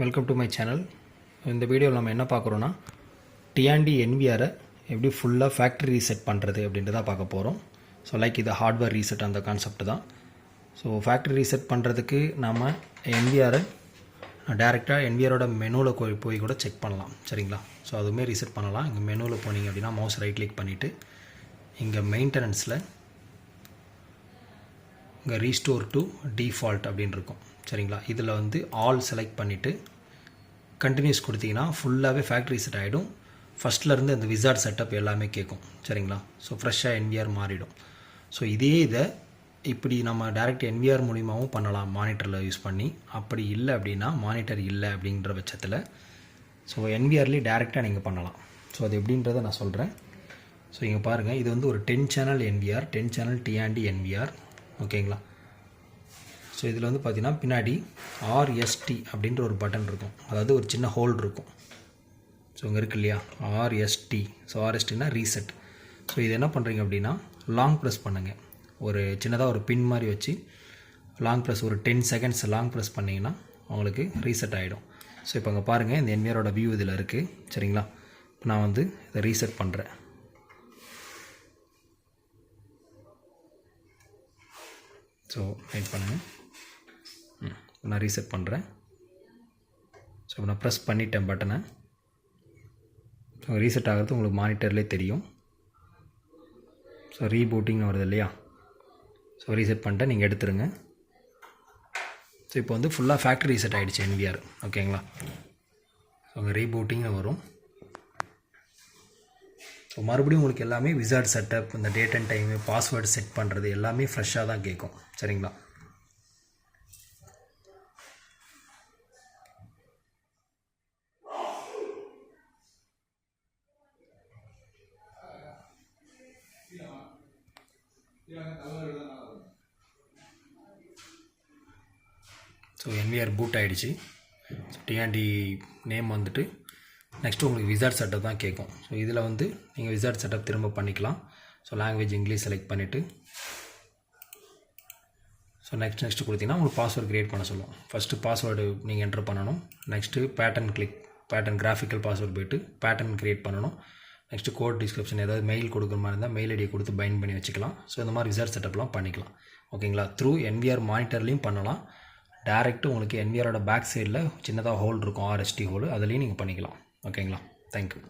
Welcome to my channel. இந்த வீடியோவில் நம்ம என்ன பார்க்குறோன்னா டிஆன்டி என்விஆரை எப்படி ஃபுல்லாக ஃபேக்ட்ரி ரீசெட் பண்ணுறது அப்படின்ட்டு தான் பார்க்க போகிறோம். ஸோ லைக் இது ஹார்ட்வேர் ரீசெட் அந்த கான்செப்ட் தான். ஸோ ஃபேக்ட்ரி ரீசெட் பண்ணுறதுக்கு நம்ம என்விஆரை டேரெக்டாக என்விஆரோட மெனுவில் போய் கூட செக் பண்ணலாம், சரிங்களா? ஸோ அதுவுமே ரீசெட் பண்ணலாம். இங்கே மெனுவில் போனீங்க அப்படின்னா மவுஸ் ரைட் கிளிக் பண்ணிவிட்டு இங்கே மெயின்டெனன்ஸில் இங்கே ரீஸ்டோர் டு டிஃபால்ட் அப்படின்னு இருக்கும், சரிங்களா? இதில் வந்து ஆல் செலக்ட் பண்ணிவிட்டு கண்டினியூஸ் கொடுத்தீங்கன்னா ஃபுல்லாகவே ஃபேக்ட்ரி ரீசெட் ஆகிடும். ஃபஸ்ட்லேருந்து அந்த விசார்ட் செட்டப் எல்லாமே கேட்கும், சரிங்களா? ஸோ ஃப்ரெஷ்ஷாக என்விஆர் மாறிடும். ஸோ இதை இப்படி நம்ம டேரெக்ட் என்விஆர் மூலிமாவும் பண்ணலாம் மானிட்டரில் யூஸ் பண்ணி. அப்படி இல்லை அப்படின்னா மானிட்டர் இல்லை அப்படின்ற பட்சத்தில் ஸோ என்விஆர்லேயே டேரெக்டாக நீங்கள் பண்ணலாம். ஸோ அது எப்படின்றத நான் சொல்கிறேன். ஸோ இங்கே பாருங்கள், இது வந்து ஒரு 10 சேனல் என்விஆர், 10 சேனல் டிஆன்டி என்விஆர், ஓகேங்களா? ஸோ இதில் வந்து பார்த்திங்கன்னா பின்னாடி ஆர்எஸ்டி அப்படின்ற ஒரு பட்டன் இருக்கும், அதாவது ஒரு சின்ன ஹோல் இருக்கும். ஸோ இங்கே இருக்குது இல்லையா ஆர்எஸ்டி. ஸோ ஆர்எஸ்டினா ரீசெட். ஸோ இது என்ன பண்ணுறீங்க அப்படின்னா லாங் ப்ரெஸ் பண்ணுங்கள். ஒரு சின்னதாக ஒரு பின் மாதிரி வச்சு லாங் ப்ரெஸ் ஒரு 10 செகண்ட்ஸ் லாங் ப்ரெஸ் பண்ணிங்கன்னா உங்களுக்கு ரீசெட் ஆகிடும். ஸோ இப்போ அங்கே பாருங்கள், இந்த என்விஆரோட வியூ இதில் இருக்குது, சரிங்களா? இப்போ நான் வந்து இதை ரீசெட் பண்ணுறேன். ஸோ வெயிட் பண்ணுங்கள், நான் ரீசெட் பண்ணுறேன். ஸோ இப்போ நான் ப்ரெஸ் பண்ணிட்டேன் பட்டனை. ஸோ ரீசெட் ஆகிறது உங்களுக்கு மானிட்டர்லேயே தெரியும். ஸோ ரீபூட்டிங் வருது இல்லையா? ஸோ ரீசெட் பண்ணிட்டேன், நீங்கள் எடுத்துருங்க. ஸோ இப்போ வந்து ஃபுல்லாக ஃபேக்ட்ரி ரீசெட் ஆகிடுச்சு என்விஆர், ஓகேங்களா? ஸோ அங்கே ரீபூட்டிங்னு வரும். ஸோ மறுபடியும் உங்களுக்கு எல்லாமே விசார்ட் செட்டப், இந்த date and time, password set பண்ணுறது எல்லாமே ஃப்ரெஷ்ஷாக தான் கேட்கும், சரிங்களா? ஸோ என்விஆர் பூட் ஆகிடுச்சு. ஸோ டிஆன்டி நேம் வந்துட்டு நெக்ஸ்ட்டு உங்களுக்கு விசார்ட் செட்டப் தான் கேட்கும். ஸோ இதில் வந்து நீங்கள் விசார்ட் செட்டப் திரும்ப பண்ணிக்கலாம். ஸோ லாங்குவேஜ் இங்கிலீஷ் செலக்ட் பண்ணிவிட்டு ஸோ நெக்ஸ்ட்டு கொடுத்தீங்கன்னா உங்களுக்கு பாஸ்வேர்டு க்ரியேட் பண்ண சொல்லுவோம். ஃபஸ்ட்டு பாஸ்வேர்டு நீங்கள் என்ட்ரு பண்ணணும். நெக்ஸ்ட்டு பேட்டர்ன் கிராஃபிக்கல் பாஸ்வேர்டு போய்ட்டு பேட்டர்ன் க்ரியேட் பண்ணணும். நெக்ஸ்ட்டு கோட் டிஸ்கிரிப்ஷன் ஏதாவது மெயில் கொடுக்குற மாதிரி இருந்தால் மெயில் ஐடியை கொடுத்து பைண்ட் பண்ணி வச்சுக்கலாம். ஸோ இந்த மாதிரி விசார்ட் செட்டப்லாம் பண்ணிக்கலாம், ஓகேங்களா? த்ரூ என்விஆர் மானிட்டர்லேயும் பண்ணலாம். டேரெக்ட்டு உங்களுக்கு என்விஆரோட பேக் சைடில் சின்னதாக ஹோல் இருக்கும், ஆர்எஸ்டி ஹோல், அதுலேயும் நீங்கள் பண்ணிக்கலாம், ஓகேங்களா? தேங்க்யூ.